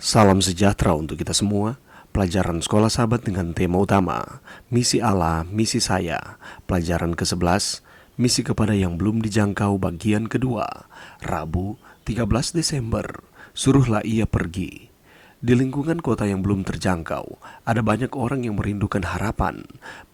Salam sejahtera untuk kita semua. Pelajaran Sekolah Sahabat dengan tema utama Misi Allah, Misi Saya. Pelajaran ke-11, Misi kepada yang belum dijangkau bagian kedua. Rabu, 13 Desember. Suruhlah ia pergi. Di lingkungan kota yang belum terjangkau, ada banyak orang yang merindukan harapan.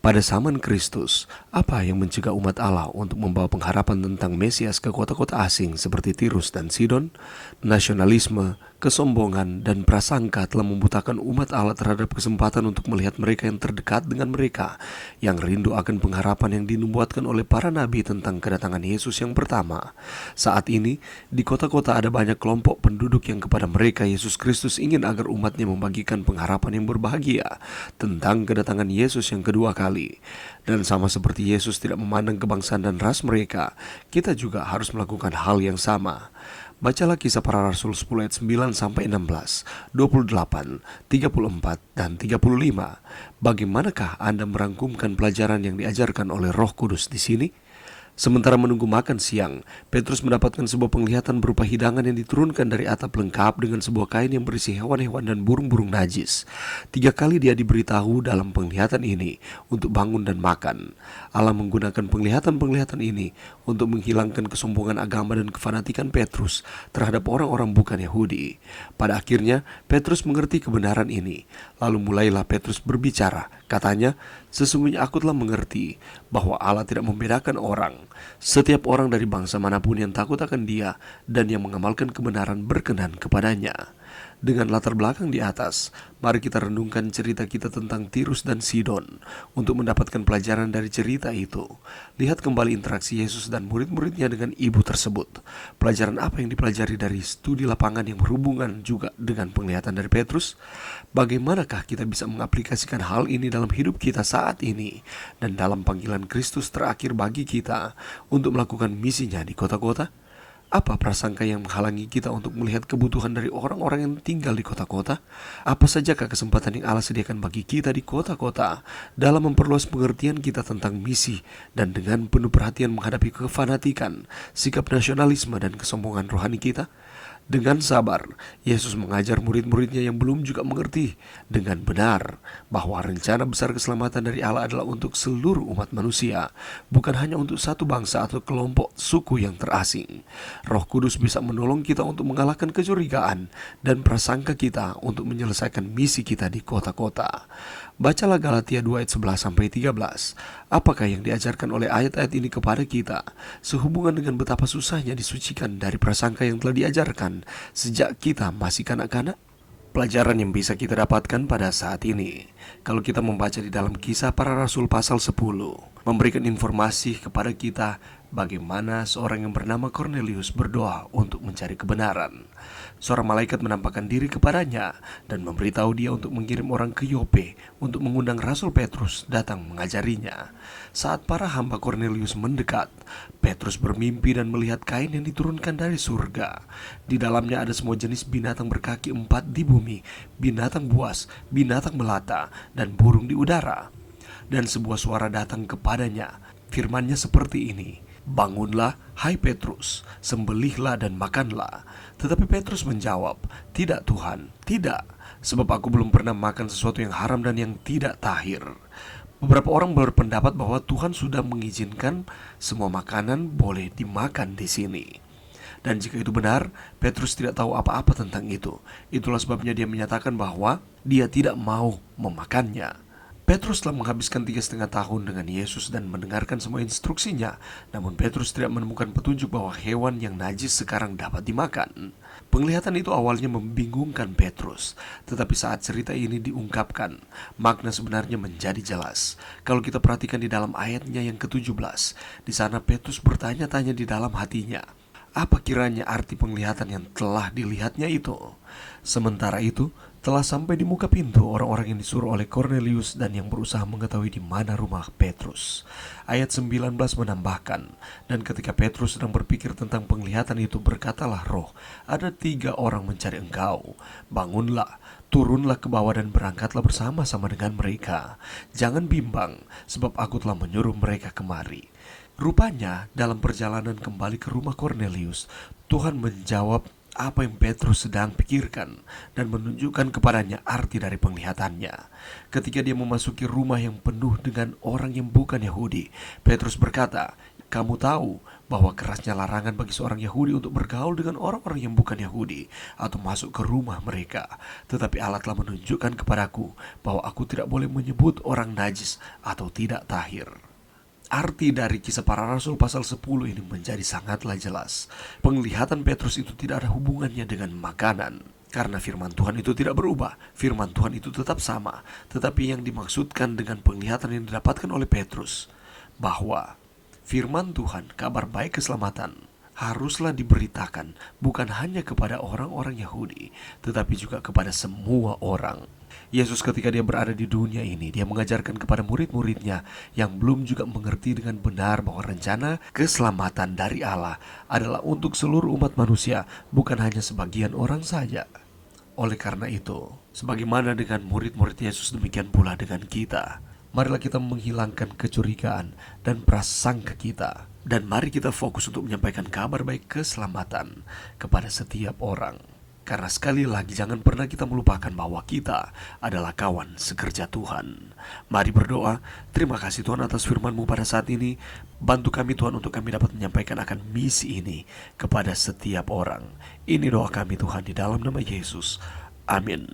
Pada zaman Kristus, apa yang mencegah umat Allah untuk membawa pengharapan tentang Mesias ke kota-kota asing seperti Tirus dan Sidon? Nasionalisme, kesombongan, dan prasangka telah membutakan umat Allah terhadap kesempatan untuk melihat mereka yang terdekat dengan mereka, yang rindu akan pengharapan yang dinubuatkan oleh para nabi tentang kedatangan Yesus yang pertama. Saat ini, di kota-kota ada banyak kelompok penduduk yang kepada mereka Yesus Kristus ingin agar umatnya membagikan pengharapan yang berbahagia tentang kedatangan Yesus yang kedua kali. Dan sama seperti Yesus tidak memandang kebangsaan dan ras mereka, kita juga harus melakukan hal yang sama. Bacalah Kisah Para Rasul 10 ayat 9 sampai 16, 28, 34 dan 35. Bagaimanakah Anda merangkumkan pelajaran yang diajarkan oleh Roh Kudus di sini? Sementara menunggu makan siang, Petrus mendapatkan sebuah penglihatan berupa hidangan yang diturunkan dari atap lengkap dengan sebuah kain yang berisi hewan-hewan dan burung-burung najis. 3 kali dia diberitahu dalam penglihatan ini untuk bangun dan makan. Allah menggunakan penglihatan-penglihatan ini untuk menghilangkan kesombongan agama dan kefanatikan Petrus terhadap orang-orang bukan Yahudi. Pada akhirnya, Petrus mengerti kebenaran ini. Lalu mulailah Petrus berbicara. Katanya, sesungguhnya aku telah mengerti bahwa Allah tidak membedakan orang. Setiap orang dari bangsa manapun yang takut akan Dia dan yang mengamalkan kebenaran berkenan kepadanya. Dengan latar belakang di atas, mari kita renungkan cerita kita tentang Tirus dan Sidon untuk mendapatkan pelajaran dari cerita itu. Lihat kembali interaksi Yesus dan murid-muridnya dengan ibu tersebut. Pelajaran apa yang dipelajari dari studi lapangan yang berhubungan juga dengan penglihatan dari Petrus? Bagaimanakah kita bisa mengaplikasikan hal ini dalam hidup kita saat ini dan dalam panggilan Kristus terakhir bagi kita untuk melakukan misinya di kota-kota? Apa prasangka yang menghalangi kita untuk melihat kebutuhan dari orang-orang yang tinggal di kota-kota? Apa sajakah kesempatan yang Allah sediakan bagi kita di kota-kota dalam memperluas pengertian kita tentang misi dan dengan penuh perhatian menghadapi kefanatikan, sikap nasionalisme dan kesombongan rohani kita? Dengan sabar, Yesus mengajar murid-muridnya yang belum juga mengerti dengan benar bahwa rencana besar keselamatan dari Allah adalah untuk seluruh umat manusia, bukan hanya untuk satu bangsa atau kelompok suku yang terasing. Roh Kudus bisa menolong kita untuk mengalahkan kecurigaan dan prasangka kita untuk menyelesaikan misi kita di kota-kota. Bacalah Galatia 2 ayat 11 sampai 13. Apakah yang diajarkan oleh ayat-ayat ini kepada kita sehubungan dengan betapa susahnya disucikan dari prasangka yang telah diajarkan sejak kita masih kanak-kanak? Pelajaran yang bisa kita dapatkan pada saat ini, kalau kita membaca di dalam Kisah Para Rasul pasal 10, memberikan informasi kepada kita bagaimana seorang yang bernama Cornelius berdoa untuk mencari kebenaran. Seorang malaikat menampakkan diri kepadanya dan memberitahu dia untuk mengirim orang ke Yope untuk mengundang Rasul Petrus datang mengajarinya. Saat para hamba Cornelius mendekat, Petrus bermimpi dan melihat kain yang diturunkan dari surga. Di dalamnya ada semua jenis binatang berkaki 4 di bumi, binatang buas, binatang melata, dan burung di udara. Dan sebuah suara datang kepadanya. Firman-Nya seperti ini: "Bangunlah, hai Petrus, sembelihlah dan makanlah." Tetapi Petrus menjawab, "Tidak Tuhan, tidak, sebab aku belum pernah makan sesuatu yang haram dan yang tidak tahir." Beberapa orang berpendapat bahwa Tuhan sudah mengizinkan semua makanan boleh dimakan di sini. Dan jika itu benar, Petrus tidak tahu apa-apa tentang itu. Itulah sebabnya dia menyatakan bahwa dia tidak mau memakannya. Petrus telah menghabiskan 3,5 tahun dengan Yesus dan mendengarkan semua instruksinya. Namun Petrus tidak menemukan petunjuk bahwa hewan yang najis sekarang dapat dimakan. Penglihatan itu awalnya membingungkan Petrus, tetapi saat cerita ini diungkapkan, makna sebenarnya menjadi jelas. Kalau kita perhatikan di dalam ayatnya yang ke-17, di sana Petrus bertanya-tanya di dalam hatinya, apa kiranya arti penglihatan yang telah dilihatnya itu? Sementara itu, telah sampai di muka pintu orang-orang yang disuruh oleh Cornelius dan yang berusaha mengetahui di mana rumah Petrus. Ayat 19 menambahkan, dan ketika Petrus sedang berpikir tentang penglihatan itu, berkatalah Roh, ada 3 orang mencari engkau. Bangunlah, turunlah ke bawah dan berangkatlah bersama-sama dengan mereka. Jangan bimbang, sebab aku telah menyuruh mereka kemari. Rupanya dalam perjalanan kembali ke rumah Cornelius, Tuhan menjawab apa yang Petrus sedang pikirkan dan menunjukkan kepadanya arti dari penglihatannya. Ketika dia memasuki rumah yang penuh dengan orang yang bukan Yahudi, Petrus berkata, "Kamu tahu bahwa kerasnya larangan bagi seorang Yahudi untuk bergaul dengan orang-orang yang bukan Yahudi atau masuk ke rumah mereka. Tetapi Allah telah menunjukkan kepadaku bahwa aku tidak boleh menyebut orang najis atau tidak tahir." Arti dari Kisah Para Rasul pasal 10 ini menjadi sangatlah jelas. Penglihatan Petrus itu tidak ada hubungannya dengan makanan. Karena firman Tuhan itu tidak berubah, firman Tuhan itu tetap sama. Tetapi yang dimaksudkan dengan penglihatan yang didapatkan oleh Petrus, bahwa firman Tuhan, kabar baik keselamatan, haruslah diberitakan bukan hanya kepada orang-orang Yahudi, tetapi juga kepada semua orang. Yesus ketika dia berada di dunia ini, dia mengajarkan kepada murid-muridnya yang belum juga mengerti dengan benar bahwa rencana keselamatan dari Allah adalah untuk seluruh umat manusia, bukan hanya sebagian orang saja. Oleh karena itu, sebagaimana dengan murid-murid Yesus, demikian pula dengan kita. Marilah kita menghilangkan kecurigaan dan prasangka kita, dan mari kita fokus untuk menyampaikan kabar baik keselamatan kepada setiap orang. Karena sekali lagi jangan pernah kita melupakan bahwa kita adalah kawan sekerja Tuhan. Mari berdoa. Terima kasih Tuhan atas firman-Mu pada saat ini. Bantu kami Tuhan untuk kami dapat menyampaikan akan misi ini kepada setiap orang. Ini doa kami Tuhan di dalam nama Yesus. Amin.